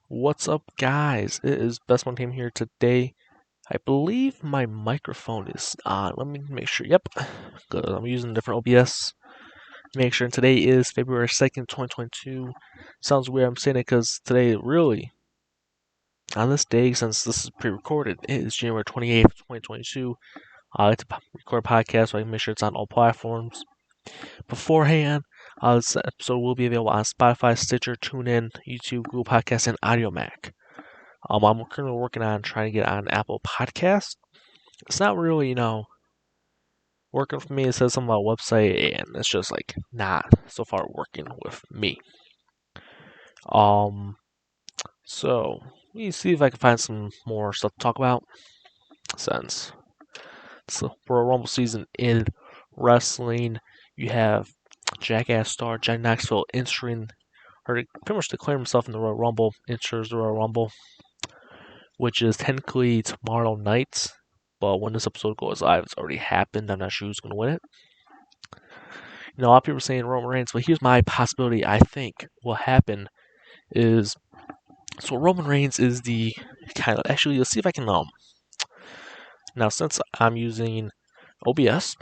What's up, guys? It is BestSmokedHam here today. I believe my microphone is on. Let me make sure. Yep, good. I'm using a different OBS. Make sure. And today is February 2nd, 2022. Sounds weird I'm saying it because today, really, on this day, since this is pre-recorded, it is January 28th, 2022. I like to record a podcast so I can make sure it's on all platforms. Beforehand, this episode will be available on Spotify, Stitcher, TuneIn, YouTube, Google Podcasts, and AudioMac. I'm currently working on trying to get on Apple Podcasts. It's not really, working for me. It says something about website, and it's just like not so far working with me. So let me see if I can find some more stuff to talk about. Since it's the Royal Rumble season in wrestling, you have Jackass star Johnny Knoxville entering, or pretty much declaring himself in the Royal Rumble, enters the Royal Rumble, which is technically tomorrow night. But when this episode goes live, it's already happened. I'm not sure who's going to win it. A lot of people are saying Roman Reigns, but here's my possibility. I think what happened is, so Roman Reigns is the kind of, actually, let's see if I can, now since I'm using OBS,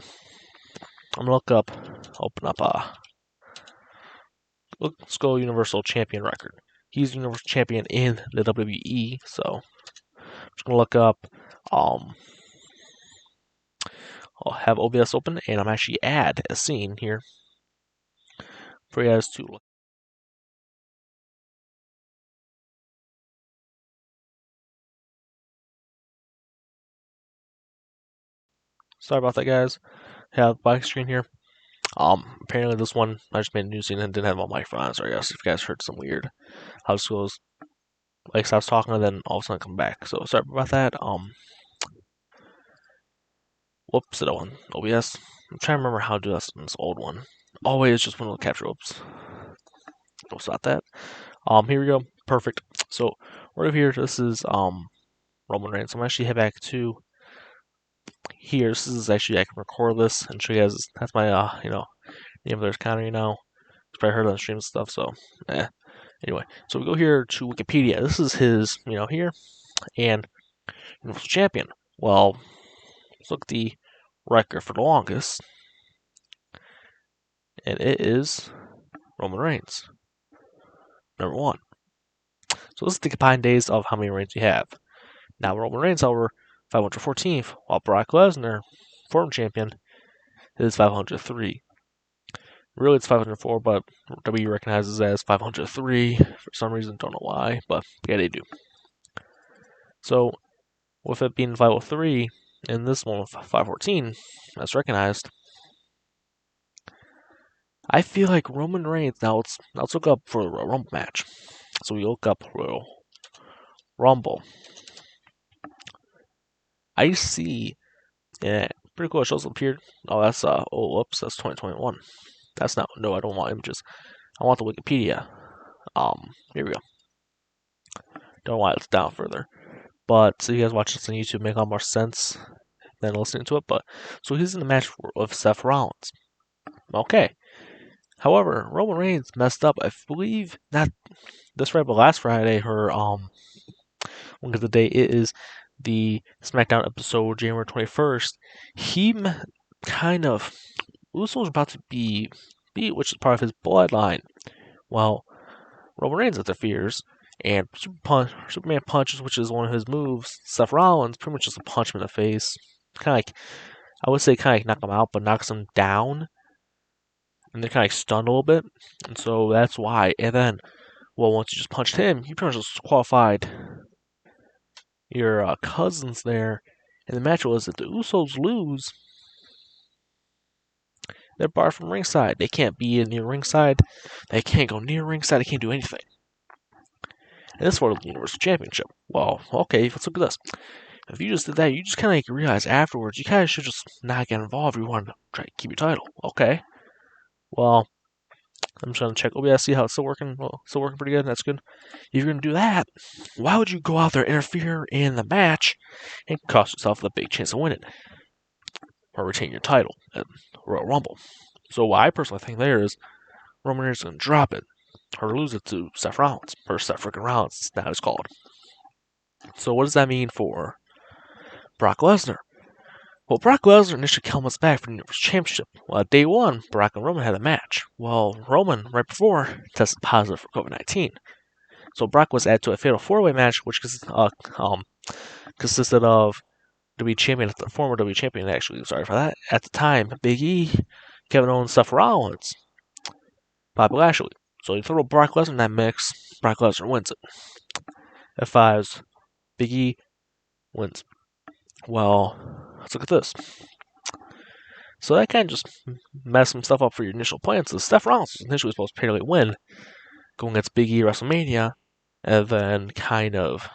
I'm going to let's go Universal Champion record. He's Universal Champion in the WWE, so I'm just going to look up, I'll have OBS open, and I'm actually add a scene here for you guys to look. Sorry about that, guys. Have black screen here. Apparently this one I just made a new scene and didn't have my microphone on, so I guess if you guys heard some weird how this goes. Like I was talking and then all of a sudden come back. So sorry about that. Whoops, that one. OBS. I'm trying to remember how to do this in this old one. Always just one little capture. Oops. Don't stop that. Here we go. Perfect. So right over here, this is Roman Reigns. I'm actually head back to here. This is actually, I can record this and show you guys. That's my name of their counter. You've probably heard on the stream and stuff. So anyway, so we go here to Wikipedia. This is his here, and Universal Champion. Well, let's look at the record for the longest, and it is Roman Reigns, number one. So this is the combined days of how many reigns you have. Now Roman Reigns, however, 514th, while Brock Lesnar, former champion, is 503. Really, it's 504, but WWE recognizes it as 503 for some reason. Don't know why, but yeah, they do. So, with it being 503 and this one with 514, that's recognized. I feel like Roman Reigns. Now let's look up for the Royal Rumble match. So we look up Royal Rumble. I see. Yeah, pretty cool. It shows appeared. Oh, that's whoops, that's 2021. That's not. No, I don't want images. I want the Wikipedia. Here we go. Don't know why it's down further. But so you guys watch this on YouTube, make a lot more sense than listening to it. But so he's in the match with Seth Rollins. Okay. However, Roman Reigns messed up. I believe not this Friday, but last Friday, look at the day. It is the SmackDown episode, January 21st. He kind of Uso was about to be beat, which is part of his bloodline. Well, Roman Reigns interferes, and Superman punches, which is one of his moves. Seth Rollins pretty much just punch him in the face. Kind of like, I would say kind of like knock him out, but knocks him down. And they're kind of like stunned a little bit. And so that's why. And then, well, once you just punched him, you pretty much just qualified your cousins there. And the match was that the Usos lose. They're barred from ringside. They can't be near ringside. They can't go near ringside. They can't do anything. And this is for the Universal Championship. Well, okay, let's look at this. If you just did that, you just kind of like realize afterwards, you kind of should just not get involved. You want to try to keep your title. Okay. Well, I'm just going to check OBS, see how it's still working. Well, still working pretty good. That's good. If you're going to do that, why would you go out there, interfere in the match, and cost yourself the big chance of winning? Or retain your title at Royal Rumble. So what I personally think there is Roman Reigns is going to drop it. or lose it to Seth Rollins, or Seth freaking Rollins, now it's called. So what does that mean for Brock Lesnar? Well, Brock Lesnar initially comes back for the Universal Championship. Well, at day one, Brock and Roman had a match. Well, Roman, right before, tested positive for COVID-19. So Brock was added to a fatal four-way match, which consisted of WWE Champion, the former WWE Champion, actually, sorry for that, at the time, Big E, Kevin Owens, Seth Rollins, Bobby Lashley. So you throw Brock Lesnar in that mix, Brock Lesnar wins it. F5's Big E wins. Well, let's look at this. So that kind of just messed some stuff up for your initial plans. So Seth Rollins was initially supposed to barely win, going against Big E WrestleMania, and then kind of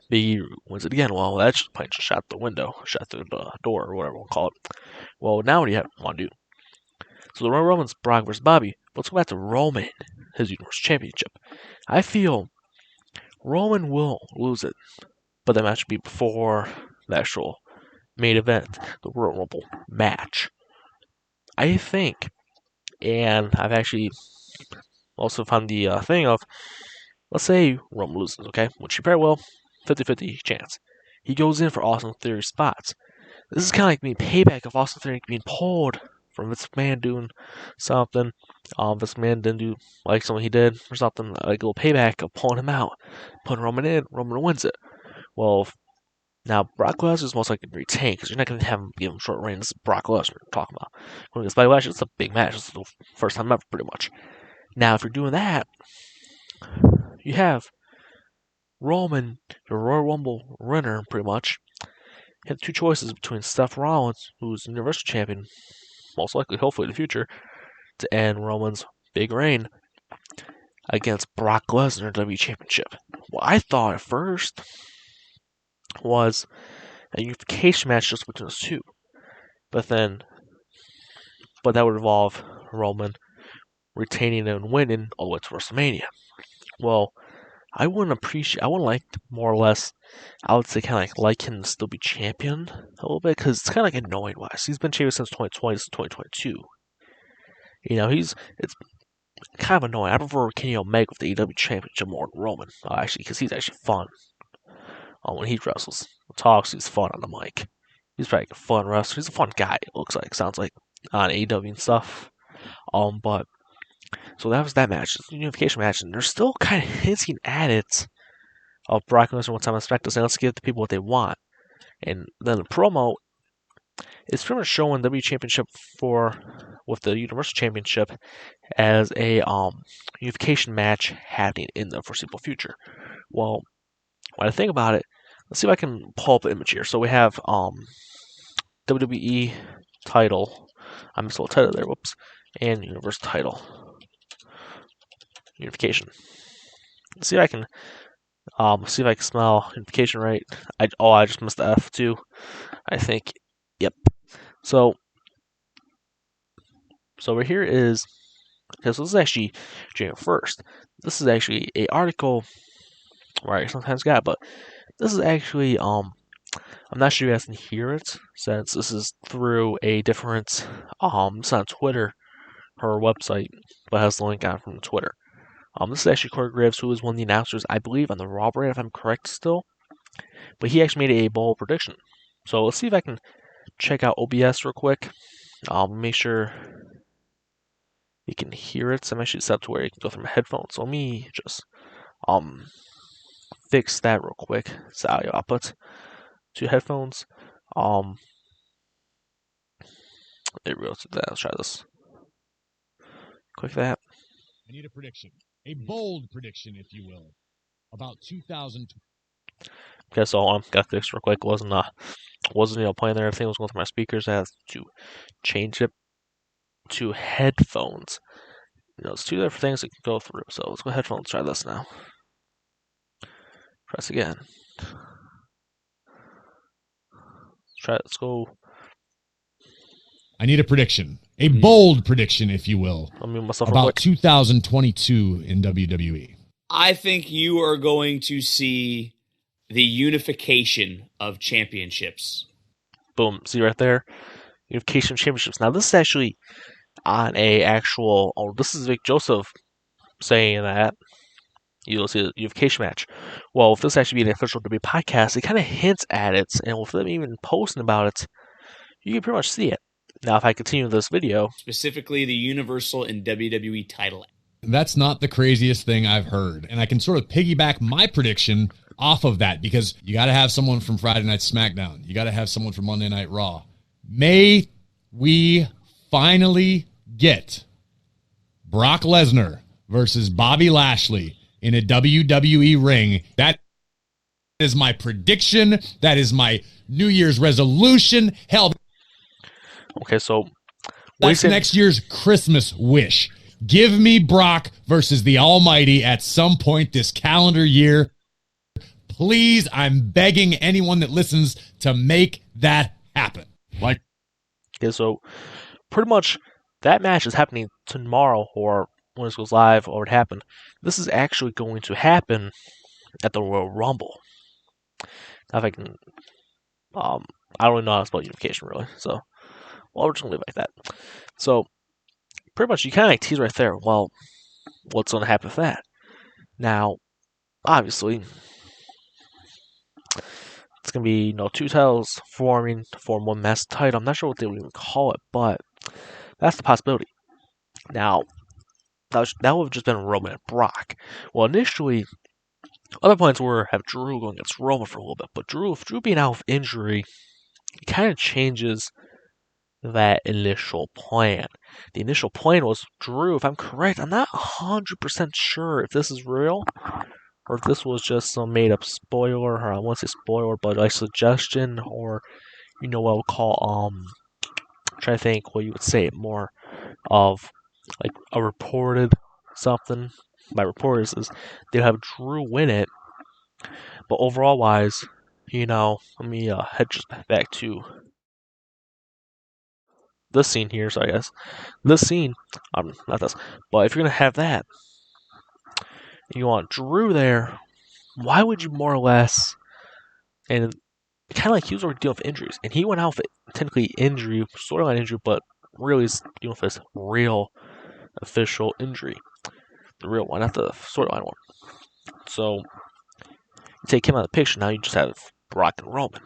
Big E wins it again. Well, that plane just shot the window, shot through the door, or whatever we'll call it. Well, now what do you want to do? So the Royal Rumble's Brock versus Bobby. Let's go back to Roman, his Universal Championship. I feel Roman will lose it, but that match will be before the actual main event, the Royal Rumble match. I think, and I've actually also found the thing of, let's say Roman loses, okay? Which he probably will, 50-50 chance. He goes in for Austin Theory spots. This is kind of like being payback of Austin Theory being pulled from Vince McMahon doing something. Vince McMahon didn't do like something he did or something, like a little payback of pulling him out, putting Roman in, Roman wins it. Well, now Brock Lesnar is most likely to retain because you're not going to have him give him short reign. This is Brock Lesnar we're talking about. When it's Bobby Lashley, it's a big match. It's the first time ever, pretty much. Now, if you're doing that, you have Roman, the Royal Rumble winner, pretty much. You have two choices between Seth Rollins, who's the Universal Champion, most likely, hopefully, in the future, to end Roman's big reign against Brock Lesnar WWE Championship. What I thought at first was a unification match just between those two, but that would involve Roman retaining and winning all the way to WrestleMania. Well, I wouldn't like more or less, I would say kind of like him to still be champion a little bit, because it's kind of like annoying wise. He's been champion since 2020, since 2022. It's kind of annoying. I prefer Kenny Omega with the AEW Championship more than Roman, actually, because he's actually fun. When he wrestles, talks, he's fun on the mic. He's probably a fun wrestler. He's a fun guy, it looks like, sounds like, on AEW and stuff. But so that was that match. It's a unification match, and they're still kind of hinting at it of Brock Lesnar one time on SmackDown saying, let's give the people what they want. And then the promo is pretty much showing WWE Championship with the Universal Championship as a unification match happening in the foreseeable future. Well, when I think about it, let's see if I can pull up an image here. So we have WWE title. I missed a little title there, whoops. And Universal title. Unification. Let's see if I can smell unification right. I just missed the F too. I think. Yep. So over here is, okay, so this is actually January 1st. This is actually a article where I sometimes got, but this is actually I'm not sure you guys can hear it since this is through a different it's on Twitter, her website, but has the link on from Twitter. This is actually Corey Graves, who is one of the announcers, I believe, on the Raw brand, if I'm correct still. But he actually made a bold prediction. So let's see if I can check out OBS real quick. Make sure you can hear it. So I'm actually set to where you can go through my headphones. So let me just fix that real quick. It's the audio output to headphones. There we go. Let's try this. Click that. I need a prediction. A bold prediction, if you will, about 2000. Okay, so got this real quick. Wasn't playing there. Everything was going through my speakers. I had to change it to headphones. It's two different things that can go through. So let's go headphones. Try this now. Press again. Let's go. I need a prediction. A bold prediction, if you will, about 2022 in WWE. I think you are going to see the unification of championships. Boom. See right there? Unification of championships. Now, this is actually on a actual... this is Vic Joseph saying that you'll see a unification match. Well, if this actually be an official WWE podcast, it kind of hints at it, and with them even posting about it, you can pretty much see it. Now, if I continue this video, specifically the Universal and WWE title. That's not the craziest thing I've heard. And I can sort of piggyback my prediction off of that because you got to have someone from Friday Night SmackDown. You got to have someone from Monday Night Raw. May we finally get Brock Lesnar versus Bobby Lashley in a WWE ring. That is my prediction. That is my New Year's resolution. Hell, okay, so that's next year's Christmas wish. Give me Brock versus the Almighty at some point this calendar year. Please, I'm begging anyone that listens to make that happen. Okay, so pretty much that match is happening tomorrow, or when this goes live, or it happened. This is actually going to happen at the Royal Rumble. Now, if I can, I don't really know how to spell unification, really. So, well, we're just gonna leave it like that. So, pretty much, you kind of tease right there. Well, what's going to happen with that? Now, obviously, it's going to be, two titles forming to form one massive title. I'm not sure what they would even call it, but that's the possibility. Now, that would have just been Roman and Brock. Well, initially, other plans were have Drew going against Roman for a little bit, but Drew being out with injury, it kind of changes that initial plan. The initial plan was Drew, if I'm correct, I'm not 100% sure if this is real, or if this was just some made-up spoiler, or I won't say spoiler, but like suggestion, or what we'll call I'm trying to think what you would say more of like a reported something. By reporters is they'll have Drew win it, but overall wise, let me head just back to this scene here. So I guess this scene, not this, but if you're gonna have that, you want Drew there. Why would you more or less? And kind of like he was already dealing with injuries, and he went out with technically injury, storyline injury, but really is dealing with this real official injury, the real one, not the storyline one. So you take him out of the picture. Now you just have Brock and Roman.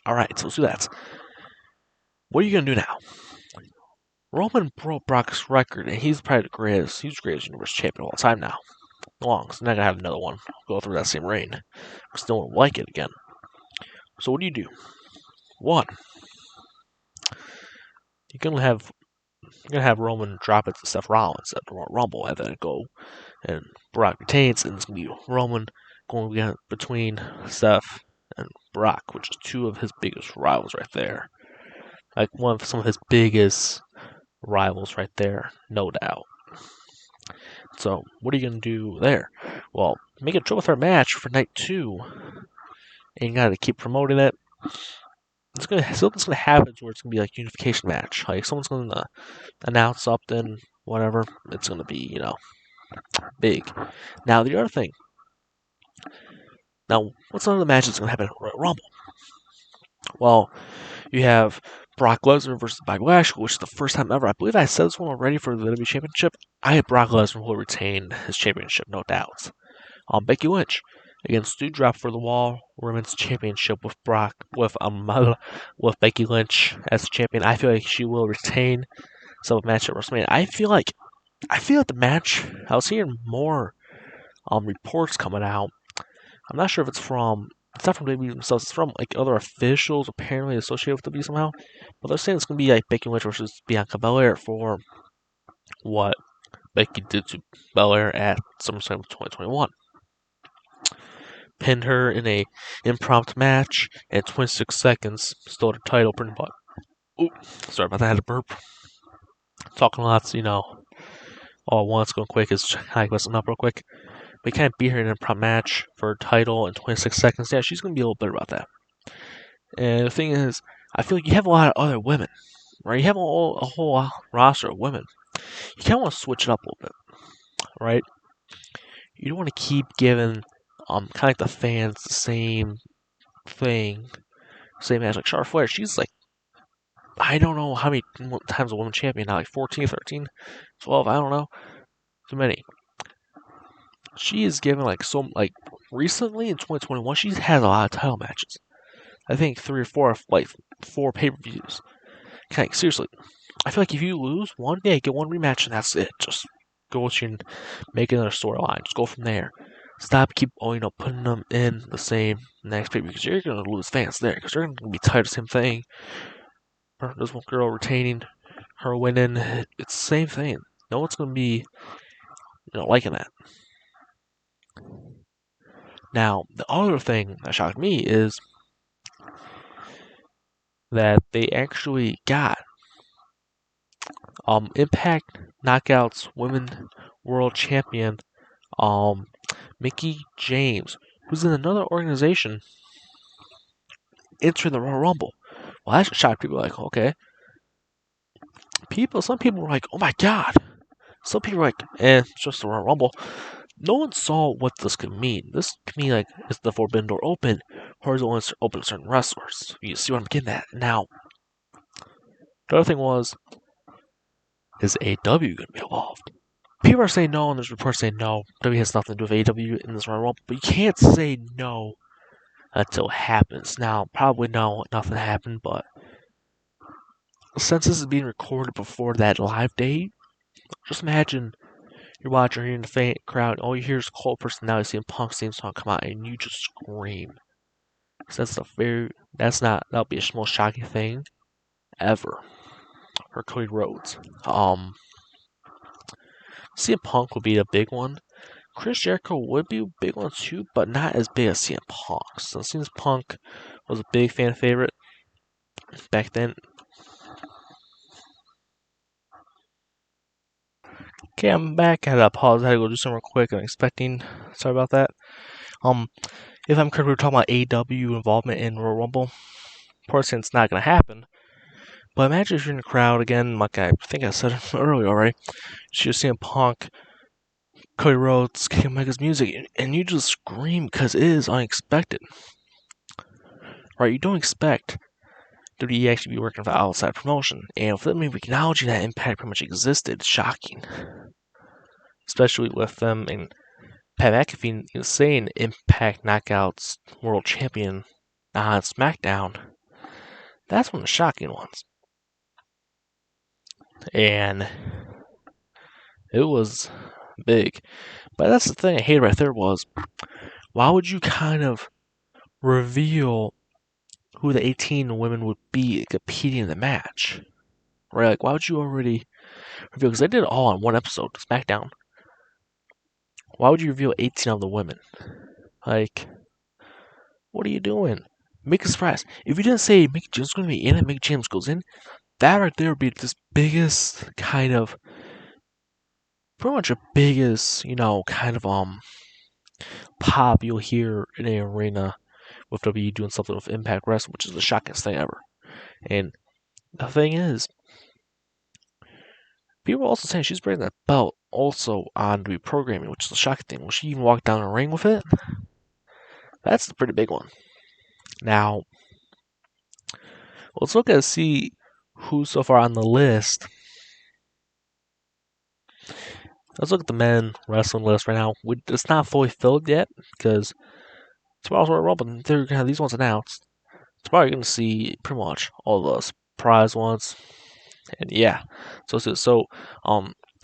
All right, so let's do that. What are you gonna do now? Roman broke Brock's record, and he's probably the greatest. He's the greatest Universal Champion of all time now. Long, so not gonna have another one go through that same reign. I still won't like it again. So what do? One, you're gonna have Roman drop it to Seth Rollins at the Royal Rumble, and then go and Brock retains, and it's gonna be Roman going between Seth and Brock, which is two of his biggest rivals right there. Like some of his biggest rivals right there, no doubt. So what are you gonna do there? Well, make a triple threat match for night 2, and you gotta keep promoting it. Something's gonna happen where it's gonna be like unification match. Like someone's gonna announce something, whatever. It's gonna be big. Now the other thing. Now what's another match that's gonna happen at Royal Rumble? Well, you have Brock Lesnar versus Bobby Lashley, which is the first time ever. I believe I said this one already for the WWE Championship. I had Brock Lesnar will retain his championship, no doubt. Becky Lynch against Doudrop for the Raw Women's Championship with Becky Lynch as the champion. I feel like she will retain some match at WrestleMania. I feel like the match. I was hearing more reports coming out. I'm not sure if it's from. It's not from WWE themselves. It's from like other officials apparently associated with WWE somehow. But they're saying it's gonna be like Becky Lynch versus Bianca Belair for what Becky did to Belair at SummerSlam 2021. Pinned her in a impromptu match, and 26 seconds stole her title pretty much. Ooh, sorry about that. I had a burp. Talking lots, all at once, going quick is I messing up real quick. But you can't beat her in an impromptu match for her title in 26 seconds. Yeah, she's gonna be a little bitter about that. And the thing is, I feel like you have a lot of other women, right? You have a whole roster of women. You kind of want to switch it up a little bit, right? You don't want to keep giving kind of like the fans the same thing, same match. Like Charlotte Flair, she's like, I don't know how many times a woman champion now, like 14, 13, 12, I don't know. Too many. she is given recently in 2021, she's had a lot of title matches. I think 4 pay-per-views. Seriously, I feel like if you lose one day, get one rematch and that's it. Just go with you and make another storyline. Just go from there. Stop putting them in the same next pay because you're gonna lose fans there because they're gonna be tired of the same thing. This one girl retaining, her winning. It's the same thing. No one's gonna be liking that. Now, the other thing that shocked me is that they actually got Impact Knockouts Women World Champion Mickie James, who's in another organization, entering the Royal Rumble. Well, that shocked people. Like, okay, some people were like, oh my god. Some people were like, it's just the Royal Rumble. No one saw what this could mean. This could mean like, is the Forbidden Door open, or is it only open to certain wrestlers? You see what I'm getting at? Now, the other thing was, is AEW going to be involved? People are saying no, and there's reports saying no. W has nothing to do with AEW in this Royal Rumble, but you can't say no until it happens. Now, probably no, nothing happened, but since this is being recorded before that live date, just imagine you're watching, you're in the faint crowd, all you hear is Cole personality, CM Punk's theme song come out, and you just scream. That'll be the most shocking thing ever for Cody Rhodes. CM Punk would be a big one. Chris Jericho would be a big one too, but not as big as CM Punk. So CM Punk was a big fan favorite back then. Okay, I'm back. I had to pause. I had to go do something real quick. I'm expecting. Sorry about that. If I'm correct, we were talking about AEW involvement in Royal Rumble. Of course, it's not going to happen. But imagine if you're in the crowd again, like I think I said earlier already. You're seeing Punk, Cody Rhodes, King Omega's music, and you just scream because it is unexpected. Right? You don't expect WWE actually be working for outside promotion. And for them acknowledging that Impact pretty much existed, shocking. Especially with them and Pat McAfee saying Impact Knockouts World Champion on SmackDown. That's one of the shocking ones. And it was big. But that's the thing I hated right there was, why would you kind of reveal who the 18 women would be competing in the match? Right? Like, why would you already reveal? Because they did it all on one episode, SmackDown. Why would you reveal 18 of the women? Like, what are you doing? Make a surprise. If you didn't say Mickie James is going to be in it, Mickie James goes in, that right there would be this biggest kind of, pretty much the biggest, kind of pop you'll hear in an arena with WWE doing something with Impact Wrestling, which is the shocking thing ever. And the thing is, people are also saying she's bringing that belt also on WWE programming, which is the shocking thing. Will she even walk down the ring with it? That's the pretty big one. Now, let's look at see who's so far on the list. Let's look at the men wrestling list right now. It's not fully filled yet because tomorrow's Royal Rumble. They're going to have these ones announced. Tomorrow you're going to see pretty much all the surprise ones. And yeah. So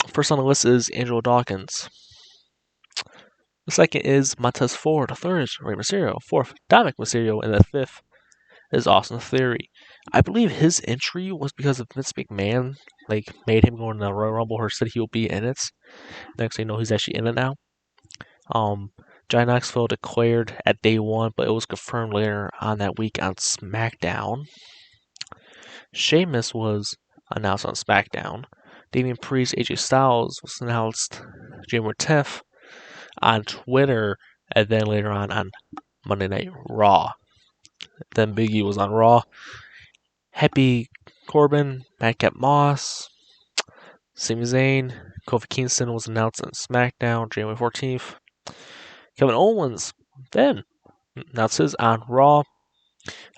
first on the list is Angelo Dawkins. The second is Montez Ford. The third is Rey Mysterio. Fourth, Dominic Mysterio. And the fifth is Austin Theory. I believe his entry was because of Vince McMahon, made him go in the Royal Rumble or said he will be in it. Next thing you know, he's actually in it now. Johnny Knoxville declared at day one, but it was confirmed later on that week on SmackDown. Sheamus was announced on SmackDown. Damian Priest, AJ Styles was announced January 10th on Twitter, and then later on Monday Night Raw. Then Big E was on Raw. Happy Corbin, Madcap Moss, Sami Zayn, Kofi Kingston was announced on SmackDown January 14th. Kevin Owens then announced his on Raw.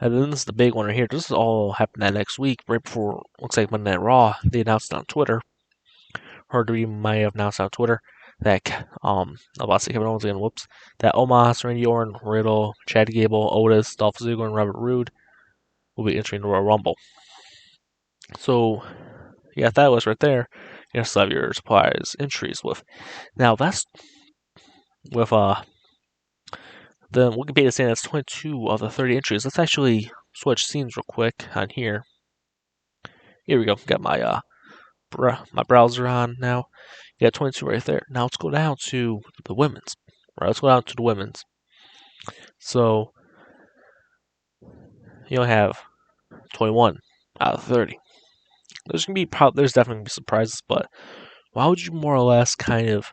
And then this is the big one right here. This is all happening that next week, right before, looks like Monday Night Raw. They announced it on Twitter. Or we might have announced it on Twitter. that I'm about to say Kevin Owens again. Whoops. That Omos, Randy Orton, Riddle, Chad Gable, Otis, Dolph Ziggler, and Robert Roode will be entering the Royal Rumble. So you got that list right there. You still have your surprise entries with. Now that's with the Wikipedia saying that's 22 of the 30 entries. Let's actually switch scenes real quick on here. Here we go. Got my my browser on now. You got 22 right there. Now let's go down to the women's. Right, let's go down to the women's. So you'll have 21 out of 30. There's definitely gonna be surprises, but why would you more or less kind of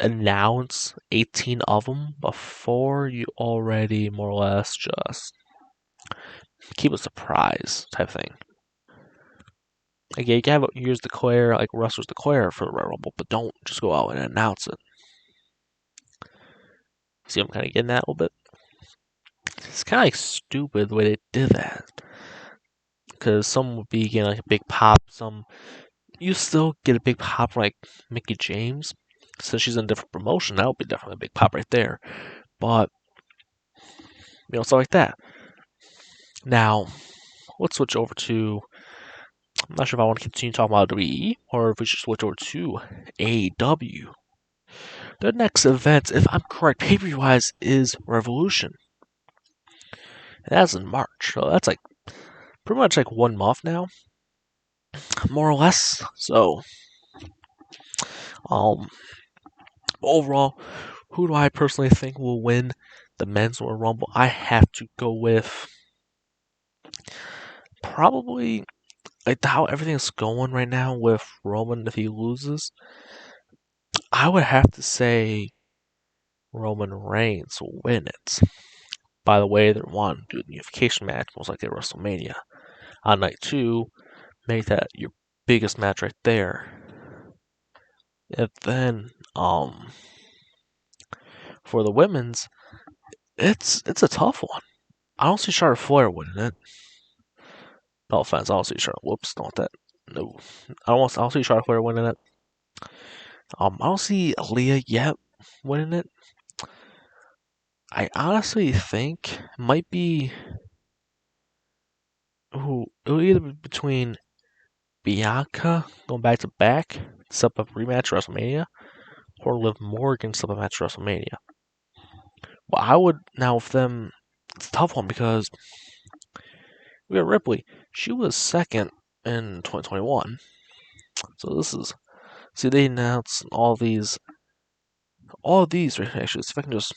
announce 18 of them before you already more or less just keep a surprise type thing? Like, yeah, you can have yours declare, like wrestlers declare for the Royal Rumble, but don't just go out and announce it. See, I'm kind of getting that a little bit. It's kind of like stupid the way they did that, because some would be getting like a big pop, some you still get a big pop from like Mickie James, since she's in a different promotion. That would be definitely a big pop right there, but stuff like that. Now, let's switch over to. I'm not sure if I want to continue talking about WWE or if we should switch over to AEW. Their next event, if I'm correct, pay-per-view wise, is Revolution. And that's in March, so that's like pretty much like 1 month now, more or less. So, overall, who do I personally think will win the men's Royal Rumble? I have to go with probably like how everything's going right now with Roman. If he loses, I would have to say Roman Reigns will win it. By the way, they're wanting to do the unification match, most likely at WrestleMania. On night 2, make that your biggest match right there. And then, for the women's, it's a tough one. I don't see Charlotte Flair winning it. No offense, I don't see Charlotte. Whoops, don't want that. No, I don't see Charlotte Flair winning it. I don't see Aaliyah yet winning it. I honestly think it might be it'll either be between Bianca going back to back, step up rematch WrestleMania, or Liv Morgan step up match WrestleMania. Well, I would now with them. It's a tough one because we got Ripley. She was second in 2021, so this is they announced all these right actually. If I can just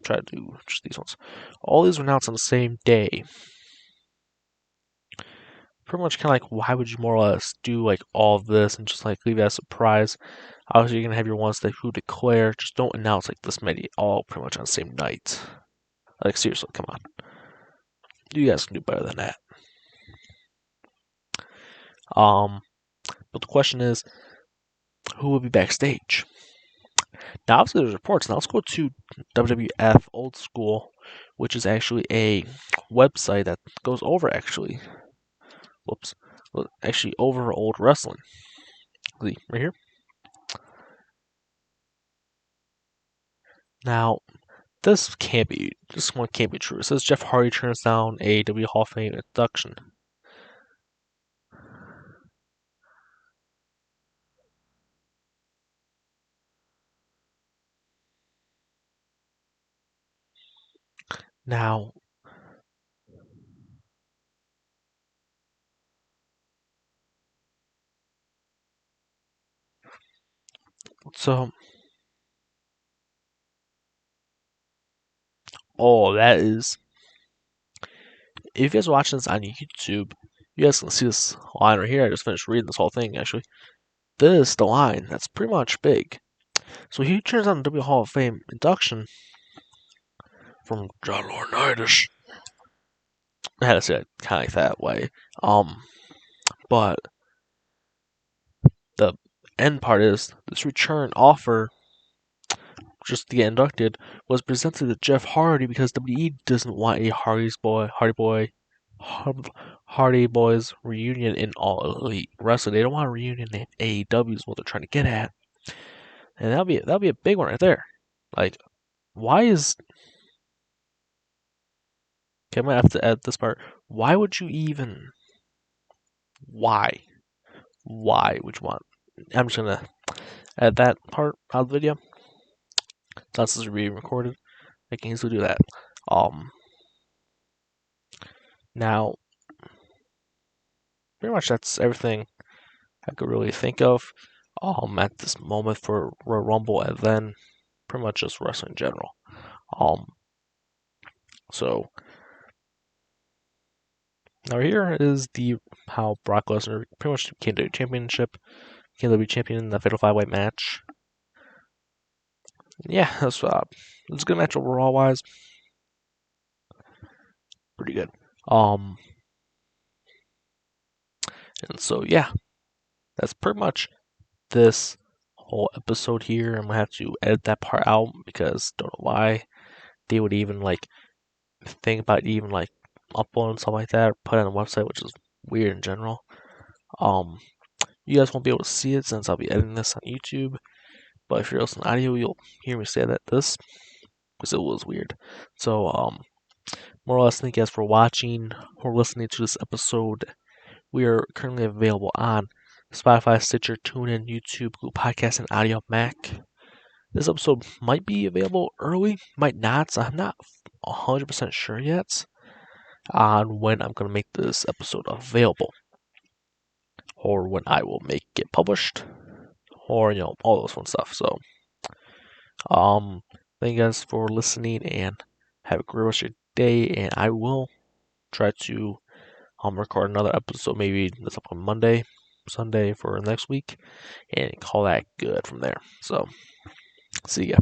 try to do just these ones, all these were announced on the same day. Pretty much kind of like, why would you more or less do like all of this and just like leave it as a surprise? Obviously, you're gonna have your ones that who declare. Just don't announce like this many all pretty much on the same night. Like seriously, come on. You guys can do better than that. But the question is, who will be backstage? Now, obviously, there's reports. Now, let's go to WWF Old School, which is actually a website that goes over actually. Whoops. Actually, over old wrestling. See, right here. Now, this one can't be true. It says Jeff Hardy turns down a WWE Hall of Fame induction. Now, so, that is. If you guys are watching this on YouTube, you guys can see this line right here. I just finished reading this whole thing, actually. The line. That's pretty much big. So he turns down the WWE Hall of Fame induction from John Laurinaitis. I had to say it kind of like that way. But the end part is this return offer just to get inducted was presented to Jeff Hardy because WWE doesn't want a Hardy Boys reunion in All Elite Wrestling. They don't want a reunion in AEW is what they're trying to get at. and that'll be a big one right there. Like, why is okay? I might have to add this part. Why would you even? Why? Why would you want? I'm just gonna add that part out of the video. That's just being recorded. I can easily do that. Now, pretty much that's everything I could really think of at this moment for Royal Rumble, and then pretty much just wrestling in general. So now here is the how Brock Lesnar pretty much became the championship, became the champion in the Fatal 5-Way match. Yeah, that's it's a good match overall wise. Pretty good. And so yeah, that's pretty much this whole episode here. I'm gonna have to edit that part out because don't know why they would even like think about even like uploading something like that or put it on the website, which is weird in general. You guys won't be able to see it since I'll be editing this on YouTube. But if you're listening to audio, you'll hear me say this because it was weird. So more or less, thank you guys for watching or listening to this episode. We are currently available on Spotify, Stitcher, TuneIn, YouTube, Google Podcasts, and Audio Mac. This episode might be available early, might not. So I'm not 100% sure yet on when I'm going to make this episode available or when I will make it published or, all those fun stuff. So, thank you guys for listening and have a great rest of your day. And I will try to record another episode maybe this upcoming Monday, Sunday for next week, and call that good from there. So, see ya.